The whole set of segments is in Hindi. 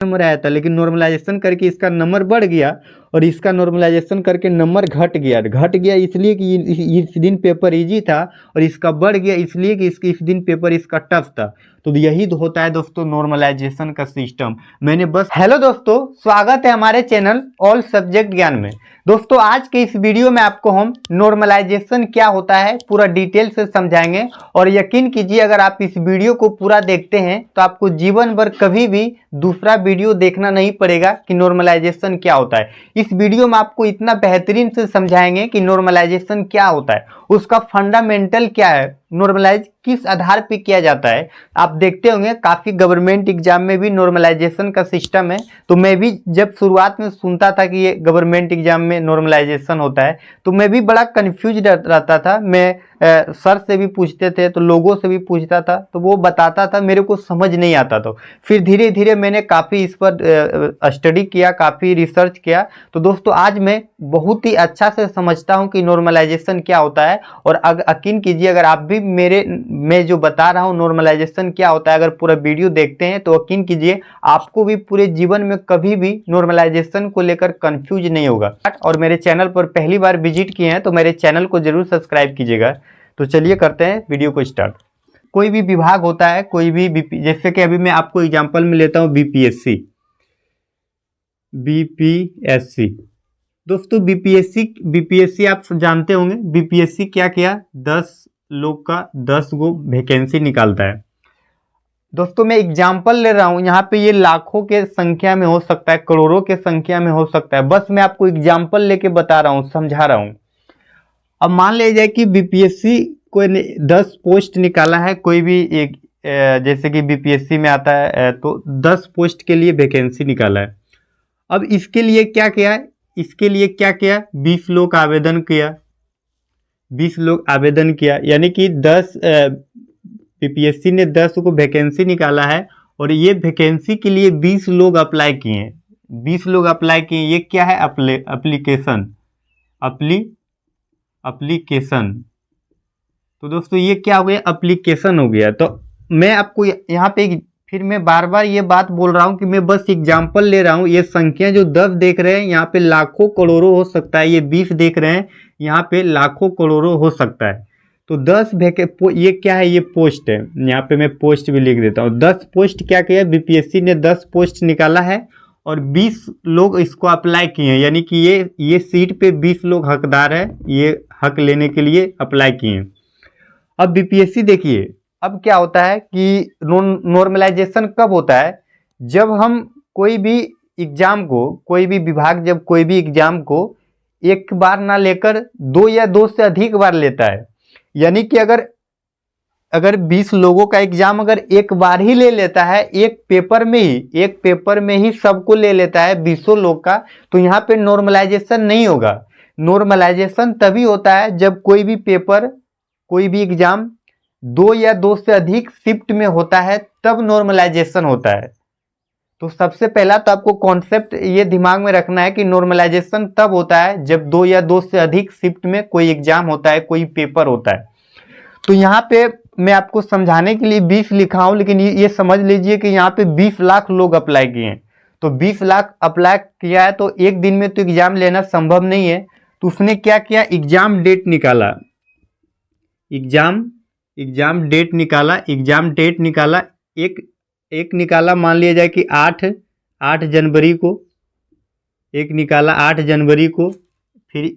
नंबर आया था, लेकिन नॉर्मलाइजेशन करके इसका नंबर बढ़ गया और इसका नॉर्मलाइजेशन करके नंबर घट गया इसलिए कि इस दिन पेपर इजी था और इसका बढ़ गया इसलिए कि इस दिन पेपर इसका टफ था। तो यही होता है दोस्तों नॉर्मलाइजेशन का सिस्टम। मैंने बस हेलो दोस्तों, स्वागत है हमारे चैनल ऑल सब्जेक्ट ज्ञान में। दोस्तों आज के इस वीडियो में आपको हम नॉर्मलाइजेशन क्या होता है पूरा डिटेल से समझाएंगे और यकीन कीजिए अगर आप इस वीडियो को पूरा देखते हैं तो आपको जीवन भर कभी भी दूसरा वीडियो देखना नहीं पड़ेगा कि नॉर्मलाइजेशन क्या होता है। इस वीडियो में आपको इतना बेहतरीन से समझाएंगे कि नॉर्मलाइजेशन क्या होता है, उसका फंडामेंटल क्या है, नॉर्मलाइज किस आधार पे किया जाता है। आप देखते होंगे काफ़ी गवर्नमेंट एग्जाम में भी नॉर्मलाइजेशन का सिस्टम है, तो मैं भी जब शुरुआत में सुनता था कि ये गवर्नमेंट एग्जाम में नॉर्मलाइजेशन होता है तो मैं भी बड़ा कंफ्यूज रहता था। मैं सर से भी पूछते थे तो लोगों से भी पूछता था तो वो बताता था, मेरे को समझ नहीं आता था। फिर धीरे धीरे मैंने काफ़ी इस पर स्टडी किया, काफ़ी रिसर्च किया। तो दोस्तों आज मैं बहुत ही अच्छा से समझता हूँ कि नॉर्मलाइजेशन क्या होता है। और यकीन कीजिए अगर आप भी मैं जो बता रहा हूँ नॉर्मलाइजेशन क्या होता है अगर पूरा वीडियो देखते हैं तो यकीन कीजिए आपको भी पूरे जीवन में कभी भी नॉर्मलाइजेशन को लेकर कंफ्यूज नहीं होगा। और मेरे चैनल पर पहली बार विजिट किए हैं तो मेरे चैनल को जरूर सब्सक्राइब कीजिएगा। तो चलिए करते हैं वीडियो को स्टार्ट। कोई भी विभाग होता है, कोई भी जैसे कि अभी मैं आपको एग्जांपल में लेता हूं बीपीएससी। दोस्तों बीपीएससी आप जानते होंगे। बीपीएससी क्या किया, 10 लोग का 10 गो वैकेंसी निकालता है। दोस्तों मैं एग्जांपल ले रहा हूं, यहाँ पे ये लाखों के संख्या में हो सकता है, करोड़ों के संख्या में हो सकता है, बस मैं आपको एग्जांपल लेके बता रहा हूं, समझा रहा हूं। अब मान लिया जाए कि बीपीएससी कोई 10 पोस्ट निकाला है, कोई भी एक जैसे कि बीपीएससी में आता है तो 10 पोस्ट के लिए वैकेंसी निकाला है। अब इसके लिए क्या किया, 20 लोग आवेदन किया, 20 लोग आवेदन किया, यानी कि 10 बीपीएससी ने 10 को वैकेंसी निकाला है और ये वैकेंसी के लिए 20 लोग अप्लाई किए। 20 लोग अप्लाई किए, ये क्या है, एप्लीकेशन। तो दोस्तों ये क्या हो गया, एप्लीकेशन हो गया। तो मैं आपको यहाँ पे फिर मैं बार बार ये बात बोल रहा हूँ कि मैं बस एग्जांपल ले रहा हूँ। ये संख्या जो 10 देख रहे हैं यहाँ पे लाखों करोड़ों हो सकता है, ये 20 देख रहे हैं यहाँ पे लाखों करोड़ों हो सकता है। तो 10 ये क्या है, ये पोस्ट है, यहाँ पे मैं पोस्ट भी लिख देता हूँ। 10 पोस्ट क्या किया, बीपीएससी ने 10 पोस्ट निकाला है और 20 लोग इसको अप्लाई किए हैं, यानी कि ये सीट पे 20 लोग हकदार है, ये हक लेने के लिए अप्लाई किए हैं। अब बीपीएससी देखिए अब क्या होता है कि नॉर्मलाइजेशन कब होता है, जब हम कोई भी एग्जाम को, कोई भी विभाग जब कोई भी एग्जाम को एक बार ना लेकर 2 या 2 से अधिक बार लेता है। यानी कि अगर 20 लोगों का एग्जाम अगर एक बार ही ले लेता है, एक पेपर में ही सबको ले लेता है 20 लोग का, तो यहाँ पे नॉर्मलाइजेशन नहीं होगा। नॉर्मलाइजेशन तभी होता है जब कोई भी एग्जाम 2 या 2 से अधिक शिफ्ट में होता है, तब नॉर्मलाइजेशन होता है। तो सबसे पहला तो आपको कॉन्सेप्ट ये दिमाग में रखना है कि नॉर्मलाइजेशन तब होता है जब 2 या 2 से अधिक शिफ्ट में कोई एग्जाम होता है, कोई पेपर होता है। तो यहाँ पे मैं आपको समझाने के लिए 20 लिखा हूं, लेकिन ये समझ लीजिए कि यहाँ पे 20 लाख लोग अप्लाई किए हैं। तो 20 लाख अप्लाई किया है तो एक दिन में तो एग्जाम लेना संभव नहीं है। तो उसने क्या किया, एग्जाम डेट निकाला, एग्जाम डेट निकाला, एक निकाला, मान लिया जाए कि 8 जनवरी को, एक निकाला 8 जनवरी को, फिर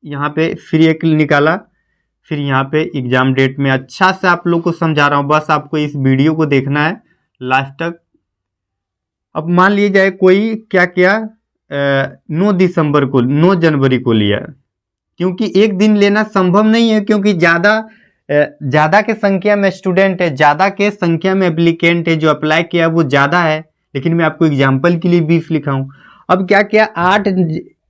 यहाँ पे फिर एक निकाला, फिर यहाँ पे एग्जाम डेट में अच्छा से आप लोग को समझा रहा हूँ, बस आपको इस वीडियो को देखना है लास्ट तक। अब मान लिया जाए कोई क्या किया, 9 जनवरी को लिया, क्योंकि एक दिन लेना संभव नहीं है, क्योंकि ज़्यादा के संख्या में स्टूडेंट है, ज़्यादा के संख्या में एप्लीकेंट है, जो अप्लाई किया वो ज़्यादा है, लेकिन मैं आपको एग्जाम्पल के लिए 20 लिखा हूँ। अब क्या किया, 8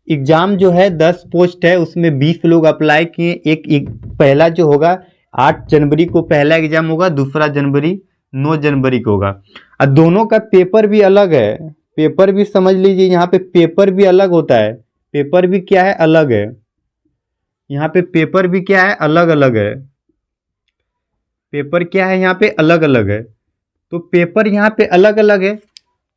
एग्जाम जो है 10 पोस्ट है, उसमें 20 लोग अप्लाई किए। एक पहला जो होगा 8 जनवरी को पहला एग्जाम होगा, दूसरा 9 जनवरी को होगा। और दोनों का पेपर भी अलग है, पेपर भी समझ लीजिए, यहाँ पे पेपर भी अलग होता है, पेपर भी क्या है, अलग है। यहाँ पे पेपर भी क्या है, अलग अलग है, पेपर क्या है यहाँ पे अलग अलग है। तो पेपर यहाँ पे अलग अलग है।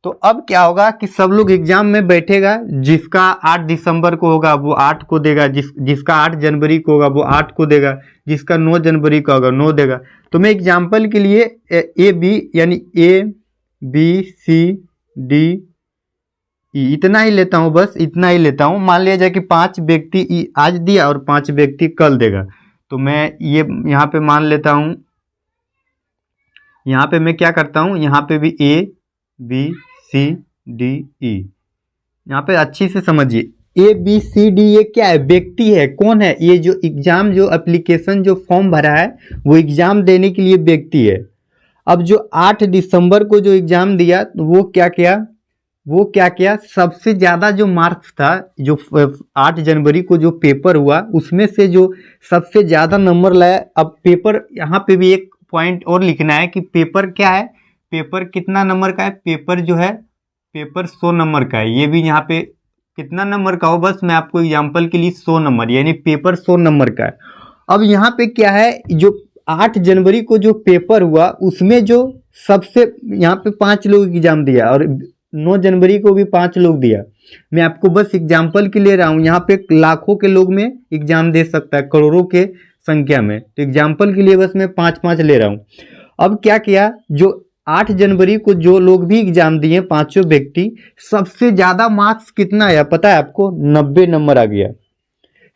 तो अब क्या होगा कि सब लोग एग्जाम में बैठेगा, जिसका 8 दिसंबर को होगा वो 8 को देगा, जिसका 8 जनवरी को होगा वो 8 को देगा, जिसका 9 जनवरी का होगा 9 देगा। तो मैं एग्जाम्पल के लिए ए बी यानी ABCD इतना ही लेता हूँ, बस इतना ही लेता हूँ। मान लिया जाए कि 5 व्यक्ति आज दिया और 5 व्यक्ति कल देगा, तो मैं ये यहाँ पे मान लेता हूँ। यहाँ पे मैं क्या करता हूँ, यहाँ पे भी ABCDE, यहाँ पे अच्छी से समझिए। ABCD ये क्या है, व्यक्ति है, कौन है, ये जो एग्जाम जो एप्लीकेशन जो फॉर्म भरा है वो एग्जाम देने के लिए व्यक्ति है। अब जो 8 दिसंबर को जो एग्जाम दिया तो वो क्या किया, सबसे ज़्यादा जो मार्क्स था, जो 8 जनवरी को जो पेपर हुआ उसमें से जो सबसे ज़्यादा नंबर लाया। अब पेपर, यहाँ पे भी एक पॉइंट और लिखना है कि पेपर क्या है, पेपर कितना नंबर का है, पेपर जो है पेपर 100 नंबर का है। ये भी यहाँ पे कितना नंबर का हो, बस मैं आपको एग्जाम्पल के लिए 100 नंबर, यानी पेपर 100 नंबर का है। अब यहाँ पे क्या है, जो 8 जनवरी को जो पेपर हुआ उसमें जो सबसे, यहाँ पे 5 लोग एग्जाम दिया और 9 जनवरी को भी 5 लोग दिया। मैं आपको बस एग्जाम्पल के ले रहा हूँ, यहाँ पे लाखों के लोग में एग्जाम दे सकता है, करोड़ों के संख्या में, तो एग्जाम्पल के लिए बस मैं 5-5 ले रहा हूँ। अब क्या किया, जो 8 जनवरी को जो लोग भी एग्जाम दिए, पांचों व्यक्ति, सबसे ज्यादा मार्क्स कितना आया पता है आपको, 90 नंबर आ गया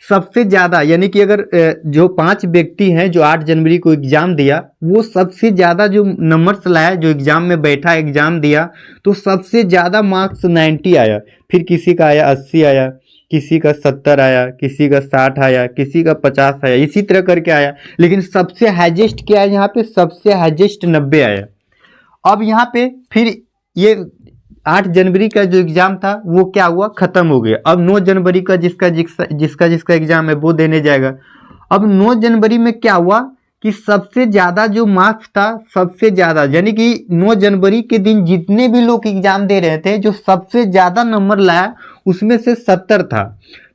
सबसे ज्यादा। यानी कि अगर जो 5 व्यक्ति हैं जो 8 जनवरी को एग्जाम दिया, वो सबसे ज्यादा जो नंबर्स लाया, जो एग्जाम में बैठा एग्जाम दिया, तो सबसे ज्यादा मार्क्स 90 आया। फिर किसी का आया 80 आया, किसी का 70 आया, किसी का 60 आया, किसी का 50 आया, इसी तरह करके आया। लेकिन सबसे हाईएस्ट क्या है यहाँ पे, सबसे हाईएस्ट 90 आया। अब यहाँ पे फिर ये 8 जनवरी का जो एग्जाम था वो क्या हुआ, खत्म हो गया। अब 9 जनवरी का जिसका एग्जाम है वो देने जाएगा। अब 9 जनवरी में क्या हुआ कि सबसे ज्यादा जो मार्क्स था, सबसे ज्यादा, यानी कि 9 जनवरी के दिन जितने भी लोग एग्जाम दे रहे थे, जो सबसे ज्यादा नंबर लाया उसमें से 70 था।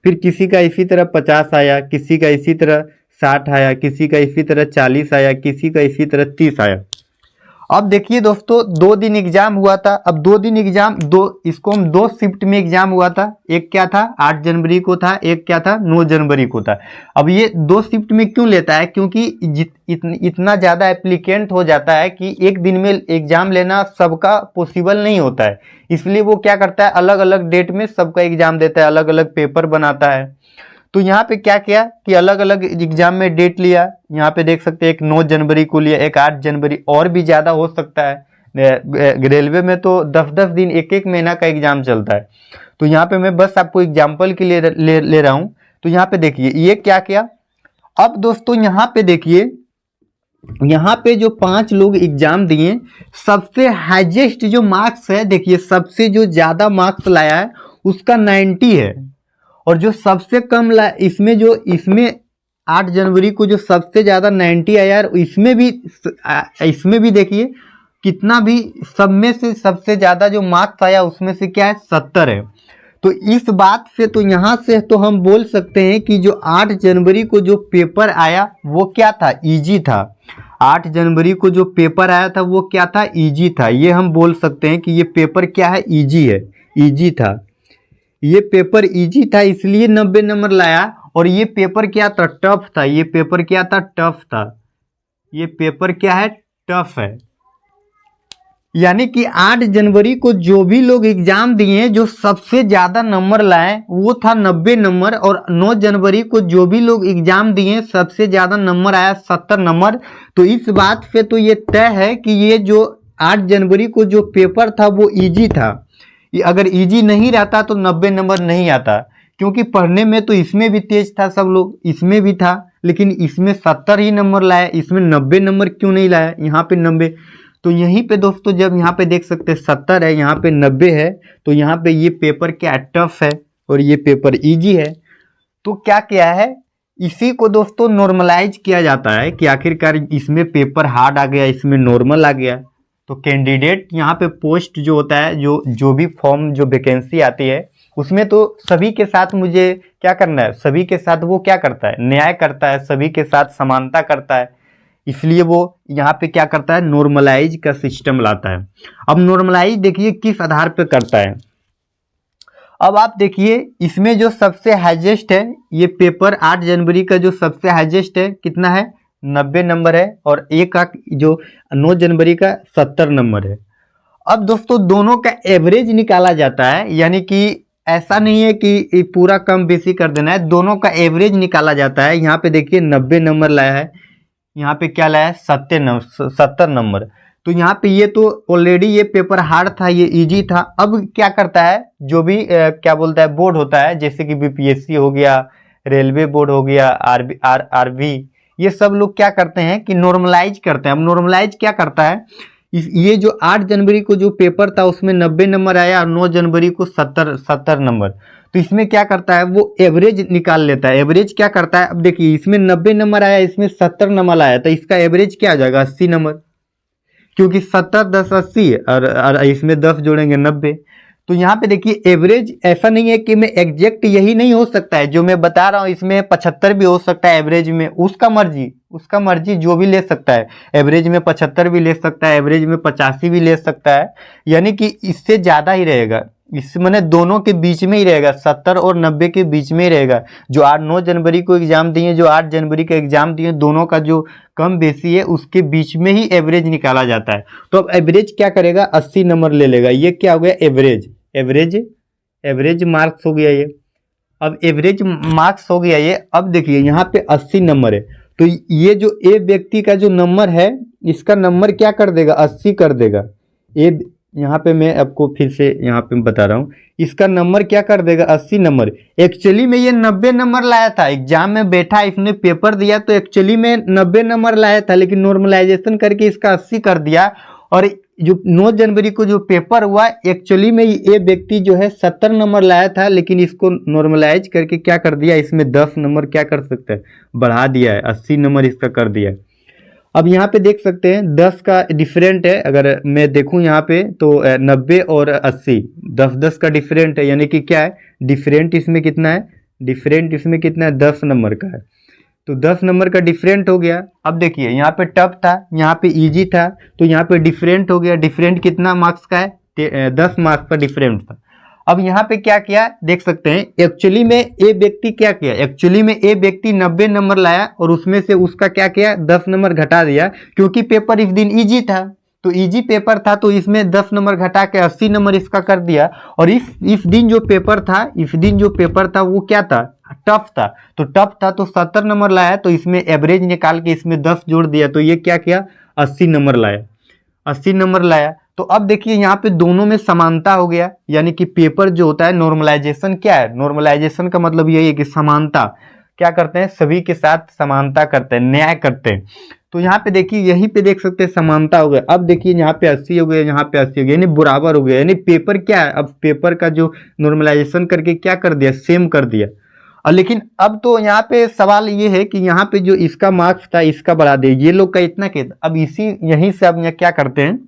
फिर किसी का इसी तरह 50 आया, किसी का इसी तरह 60 आया, किसी का इसी तरह 40 आया, किसी का इसी तरह 30 आया। अब देखिए दोस्तों, 2 दिन एग्जाम हुआ था। अब 2 दिन एग्जाम, इसको हम 2 शिफ्ट में एग्जाम हुआ था। एक क्या था, 8 जनवरी को था, एक क्या था, 9 जनवरी को था। अब ये 2 शिफ्ट में क्यों लेता है, क्योंकि इतना ज़्यादा एप्लीकेंट हो जाता है कि एक दिन में एग्जाम लेना सबका पॉसिबल नहीं होता है। इसलिए वो क्या करता है, अलग अलग डेट में सबका एग्जाम देता है, अलग अलग पेपर बनाता है। तो यहाँ पे क्या किया कि अलग अलग एग्जाम में डेट लिया। यहाँ पे देख सकते हैं, एक 9 जनवरी को लिया, एक 8 जनवरी, और भी ज़्यादा हो सकता है। रेलवे में तो 10-10 दिन, एक महीना का एग्जाम चलता है। तो यहाँ पे मैं बस आपको एग्जाम्पल के लिए ले रहा हूँ। तो यहाँ पे देखिए ये क्या किया। अब दोस्तों यहाँ पे देखिए, यहाँ पे जो 5 लोग एग्जाम दिए, सबसे हाईएस्ट जो मार्क्स है, देखिए सबसे जो ज़्यादा मार्क्स लाया है उसका 90 है। और जो सबसे कम इसमें 8 जनवरी को जो सबसे ज़्यादा 90 आया यार, इसमें भी देखिए कितना भी, सब में से सबसे ज़्यादा जो मार्क्स आया उसमें से क्या है, 70 है। तो इस बात से तो यहाँ से तो हम बोल सकते हैं कि जो 8 जनवरी को जो पेपर आया वो क्या था, इजी था। 8 जनवरी को जो पेपर आया था वो क्या था, इजी था। ये हम बोल सकते हैं कि ये पेपर क्या है, इजी है, इजी था। ये पेपर इजी था इसलिए 90 नंबर लाया। और ये पेपर क्या था, टफ था। ये पेपर क्या था, टफ था। ये पेपर क्या है, टफ है। यानी कि 8 जनवरी को जो भी लोग एग्जाम दिए, जो सबसे ज्यादा नंबर लाए वो था 90 नंबर। और 9 जनवरी को जो भी लोग एग्जाम दिए, सबसे ज्यादा नंबर आया 70 नंबर। तो इस बात से तो ये तय है कि ये जो 8 जनवरी को जो पेपर था वो इजी था। अगर इजी नहीं रहता तो 90 नंबर नहीं आता, क्योंकि पढ़ने में तो इसमें भी तेज था सब लोग, इसमें भी था, लेकिन इसमें 70 ही नंबर लाया, इसमें 90 नंबर क्यों नहीं लाया, यहाँ पे 90। तो यहीं पे दोस्तों, जब यहाँ पे देख सकते हैं 70 है, यहाँ पे 90 है, तो यहाँ पे ये पेपर क्या टफ है और ये पेपर इजी है। तो क्या है, इसी को दोस्तों नॉर्मलाइज किया जाता है कि आखिरकार इसमें पेपर हार्ड आ गया, इसमें नॉर्मल आ गया। तो कैंडिडेट यहाँ पे पोस्ट जो होता है, जो भी फॉर्म, जो वैकेंसी आती है, उसमें तो सभी के साथ मुझे क्या करना है, सभी के साथ वो क्या करता है, न्याय करता है, सभी के साथ समानता करता है। इसलिए वो यहाँ पे क्या करता है, नॉर्मलाइज का सिस्टम लाता है। अब नॉर्मलाइज देखिए किस आधार पे करता है। अब आप देखिए इसमें जो सबसे हाईएस्ट है, ये पेपर 8 जनवरी का जो सबसे हाईएस्ट है कितना है, 90 नंबर है, और एक का जो 9 जनवरी का 70 नंबर है। अब दोस्तों दोनों का एवरेज निकाला जाता है, यानी कि ऐसा नहीं है कि पूरा कम बेसी कर देना है, दोनों का एवरेज निकाला जाता है। यहाँ पे देखिए 90 नंबर लाया है, यहाँ पे क्या लाया है 70 नंबर। तो यहाँ पे ये तो ऑलरेडी ये पेपर हार्ड था, ये इजी था। अब क्या करता है, जो भी क्या बोलता है बोर्ड होता है, जैसे कि बीपीएससी हो गया, रेलवे बोर्ड हो गया, आरबी, ये सब लोग क्या करते हैं कि नॉर्मलाइज करते हैं। अब नॉर्मलाइज क्या करता है, ये जो 8 जनवरी को जो पेपर था उसमें 90 नंबर आया और 9 जनवरी को 70 नंबर, तो इसमें क्या करता है वो एवरेज निकाल लेता है। एवरेज क्या करता है, अब देखिए इसमें 90 नंबर आया, इसमें 70 नंबर आया, तो इसका एवरेज क्या आ जाएगा 80 नंबर, क्योंकि 70 10 80 और इसमें 10 जोड़ेंगे 90। तो यहाँ पे देखिए एवरेज ऐसा नहीं है कि मैं एग्जैक्ट यही नहीं हो सकता है जो मैं बता रहा हूँ, इसमें 75 भी हो सकता है एवरेज में, उसका मर्जी जो भी ले सकता है। एवरेज में 75 भी ले सकता है, एवरेज में 85 भी ले सकता है, यानी कि इससे ज़्यादा ही रहेगा, इस मैंने दोनों के बीच में ही रहेगा, 70 और 90 के बीच में ही रहेगा। जो 9 जनवरी को एग्जाम दिए, जो 8 जनवरी का एग्जाम दिए, दोनों का जो कम बेसी है उसके बीच में ही एवरेज निकाला जाता है। तो अब एवरेज क्या करेगा, 80 नंबर ले लेगा। ये क्या हो गया एवरेज मार्क्स हो गया ये। अब एवरेज मार्क्स हो गया ये। अब देखिए यहाँ पे 80 नंबर है, तो ये जो ए व्यक्ति का जो नंबर है, इसका नंबर क्या कर देगा 80 कर देगा। ए यहाँ पे मैं आपको फिर से यहाँ पे बता रहा हूँ, इसका नंबर क्या कर देगा 80 नंबर। एक्चुअली में ये 90 नंबर लाया था, एग्जाम में बैठा इसने पेपर दिया तो एक्चुअली में 90 नंबर लाया था, लेकिन नॉर्मलाइजेशन करके इसका 80 कर दिया। और जो 9 जनवरी को जो पेपर हुआ, एक्चुअली में ये व्यक्ति जो है 70 नंबर लाया था, लेकिन इसको नॉर्मलाइज करके क्या कर दिया, इसमें 10 नंबर क्या कर सकता है बढ़ा दिया है, 80 नंबर इसका कर दिया है। अब यहाँ पे देख सकते हैं 10 का डिफरेंट है, अगर मैं देखूँ यहाँ पे तो 90 और 80 10 का डिफरेंट है, यानी कि क्या है डिफरेंट इसमें कितना है, 10 नंबर का है, तो 10 नंबर का डिफरेंट हो गया। अब देखिए यहाँ पे टफ था, यहाँ पे इजी था, तो यहाँ पे डिफरेंट हो गया। डिफरेंट कितना मार्क्स का है, 10 मार्क्स का डिफरेंट था। अब यहाँ पे क्या किया देख सकते हैं, एक्चुअली में ए व्यक्ति क्या किया, एक्चुअली में ए व्यक्ति 90 नंबर लाया और उसमें से उसका क्या किया 10 नंबर घटा दिया, क्योंकि पेपर इस दिन इजी था, तो इजी पेपर था, तो इसमें 10 नंबर घटा के 80 नंबर इसका कर दिया। और इस दिन जो पेपर था वो क्या था, टफ था, तो 70 नंबर लाया, तो इसमें एवरेज निकाल के इसमें 10 जोड़ दिया, तो ये क्या किया 80 नंबर लाया। तो अब देखिए यहाँ पे दोनों में समानता हो गया, यानी कि पेपर जो होता है नॉर्मलाइजेशन क्या है, नॉर्मलाइजेशन का मतलब यही है कि समानता क्या करते हैं, सभी के साथ समानता करते हैं, न्याय करते हैं। तो यहाँ पे देखिए यहीं पे देख सकते हैं समानता हो गया। अब देखिए यहाँ पे 80 हो गया, यहाँ पे 80 हो गया, यानी बराबर हो गया, यानी पेपर क्या है, अब पेपर का जो नॉर्मलाइजेशन करके क्या कर दिया, सेम कर दिया। और लेकिन अब तो यहाँ पे सवाल ये है कि यहाँ पे जो इसका मार्क्स था इसका बढ़ा दे, ये लोग का इतना क्या, अब यहीं से अब यहाँ क्या करते हैं,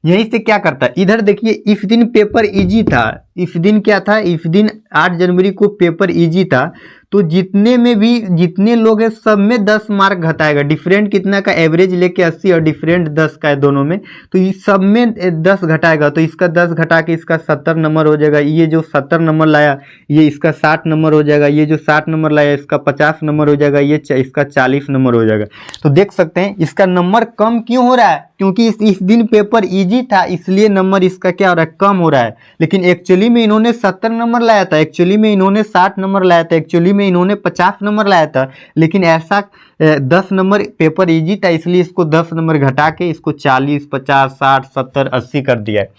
यहीं से क्या करता है, इधर देखिए इस दिन पेपर इजी था, इस दिन क्या था, इस दिन 8 जनवरी को पेपर इजी था, तो जितने लोग हैं सब में 10 मार्क घटाएगा। डिफरेंट कितना का, एवरेज लेके 80 और डिफरेंट 10 का है दोनों में, तो इस सब में 10 घटाएगा, तो इसका 10 घटा के इसका 70 नंबर हो जाएगा। ये जो 70 नंबर लाया ये इसका 60 नंबर हो जाएगा, ये जो 60 नंबर लाया इसका 50 नंबर हो जाएगा, ये इसका 40 नंबर हो जाएगा। तो देख सकते हैं इसका नंबर कम क्यों हो रहा है, क्योंकि इस दिन पेपर इजी था, इसलिए नंबर इसका क्या हो रहा है, कम हो रहा है। लेकिन एक्चुअली में इन्होंने 70 नंबर लाया था, एक्चुअली में इन्होंने 60 नंबर लाया था, एक्चुअली में इन्होंने 50 नंबर लाया था, लेकिन ऐसा 10 नंबर पेपर इजी था इसलिए इसको 10 नंबर घटा के इसको 40 50 60 70 80 कर दिया है।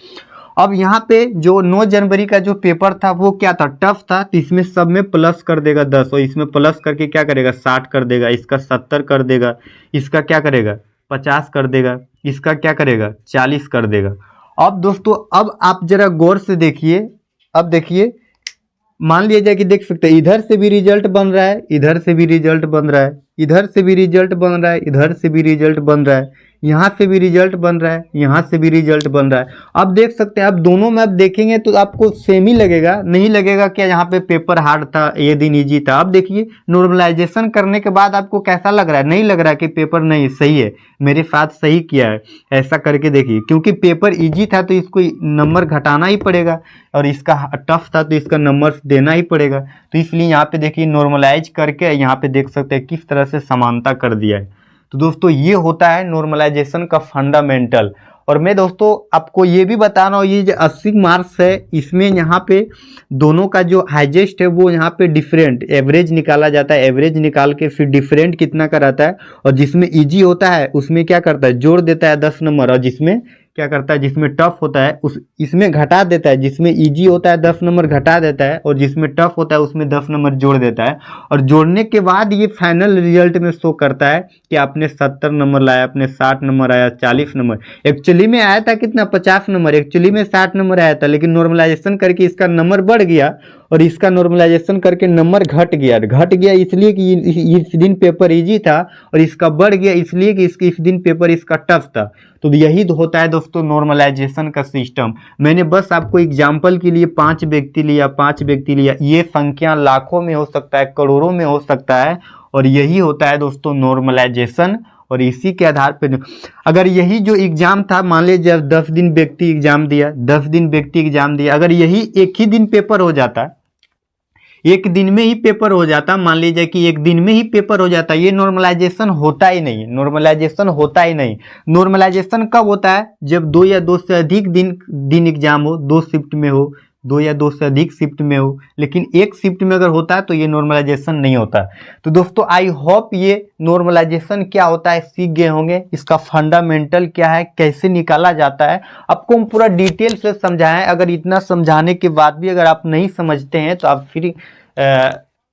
अब यहाँ पे जो 9 जनवरी का जो पेपर था वो क्या था, टफ था, तो इसमें सब में प्लस कर देगा 10, और इसमें प्लस करके क्या करेगा 60 कर देगा, इसका 70 कर देगा, इसका क्या करेगा 50 कर देगा, इसका क्या करेगा 40 कर देगा। अब दोस्तों अब आप जरा गौर से देखिए, अब देखिए मान लिया जाए कि देख सकते हैं इधर से भी रिजल्ट बन रहा है, इधर से भी रिजल्ट बन रहा है, इधर से भी रिजल्ट बन रहा है, इधर से भी रिजल्ट बन रहा है, यहाँ से भी रिजल्ट बन रहा है, यहाँ से भी रिजल्ट बन रहा है। अब देख सकते हैं, अब दोनों में आप देखेंगे तो आपको सेम ही लगेगा, नहीं लगेगा क्या यहाँ पे पेपर हार्ड था, ये दिन इजी था। अब देखिए नॉर्मलाइजेशन करने के बाद आपको कैसा लग रहा है, नहीं लग रहा है कि पेपर नहीं सही है, मेरे साथ सही किया है। ऐसा करके देखिए, क्योंकि पेपर इजी था तो इसको नंबर घटाना ही पड़ेगा, और इसका टफ था तो इसका नंबर देना ही पड़ेगा। तो इसलिए यहाँ पे देखिए नॉर्मलाइज करके यहाँ पे देख सकते हैं किस तरह से समानता कर दिया है। तो दोस्तों ये होता है नॉर्मलाइजेशन का फंडामेंटल। और मैं दोस्तों आपको ये भी बता रहा हूँ, ये जो 80 मार्क्स है इसमें यहाँ पे दोनों का जो हाईएस्ट है वो यहाँ पे डिफरेंट एवरेज निकाला जाता है। एवरेज निकाल के फिर डिफरेंट कितना का रहता है, और जिसमें इजी होता है उसमें क्या करता है, जोड़ देता है 10 नंबर, और जिसमें क्या करता है, जिसमें टफ होता है इसमें घटा देता है। जिसमें इजी होता है 10 नंबर घटा देता है, और जिसमें टफ होता है उसमें 10 नंबर जोड़ देता है। और जोड़ने के बाद ये फाइनल रिजल्ट में शो करता है कि आपने 70 नंबर लाया, आपने 60 नंबर आया, 40 नंबर। एक्चुअली में आया था कितना, 50 नंबर, एक्चुअली में 60 नंबर आया था, लेकिन नॉर्मलाइजेशन करके इसका नंबर बढ़ गया और इसका नॉर्मलाइजेशन करके नंबर घट गया इसलिए कि इस दिन पेपर इजी था, और इसका बढ़ गया इसलिए कि इस दिन पेपर इसका टफ था। तो यही होता है दोस्तों नॉर्मलाइजेशन का सिस्टम। मैंने बस आपको एग्जाम्पल के लिए 5 व्यक्ति लिया, ये संख्या लाखों में हो सकता है, करोड़ों में हो सकता है, और यही होता है दोस्तों नॉर्मलाइजेशन। और इसी के आधार पर अगर यही जो एग्जाम था, मान लीजिए जब 10 दिन व्यक्ति एग्जाम दिया, अगर यही एक ही दिन पेपर हो जाता, एक दिन में ही पेपर हो जाता, मान लीजिए कि एक दिन में ही पेपर हो जाता, ये नॉर्मलाइजेशन होता ही नहीं। नॉर्मलाइजेशन कब होता है, जब 2 या 2 से अधिक दिन एग्जाम हो, 2 शिफ्ट में हो, 2 या 2 से अधिक शिफ्ट में हो। लेकिन एक शिफ्ट में अगर होता है तो ये नॉर्मलाइजेशन नहीं होता। तो दोस्तों आई होप ये नॉर्मलाइजेशन क्या होता है सीख गए होंगे, इसका फंडामेंटल क्या है, कैसे निकाला जाता है, आपको हम पूरा डिटेल से समझाएं। अगर इतना समझाने के बाद भी अगर आप नहीं समझते हैं तो आप फिर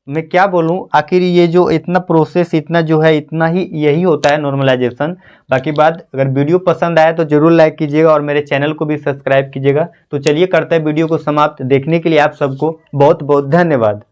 मैं क्या बोलूं, आखिर ये जो इतना प्रोसेस इतना जो है इतना ही यही होता है नॉर्मलाइजेशन। बाकी बात, अगर वीडियो पसंद आया तो जरूर लाइक कीजिएगा और मेरे चैनल को भी सब्सक्राइब कीजिएगा। तो चलिए करते हैं वीडियो को समाप्त। देखने के लिए आप सबको बहुत बहुत धन्यवाद।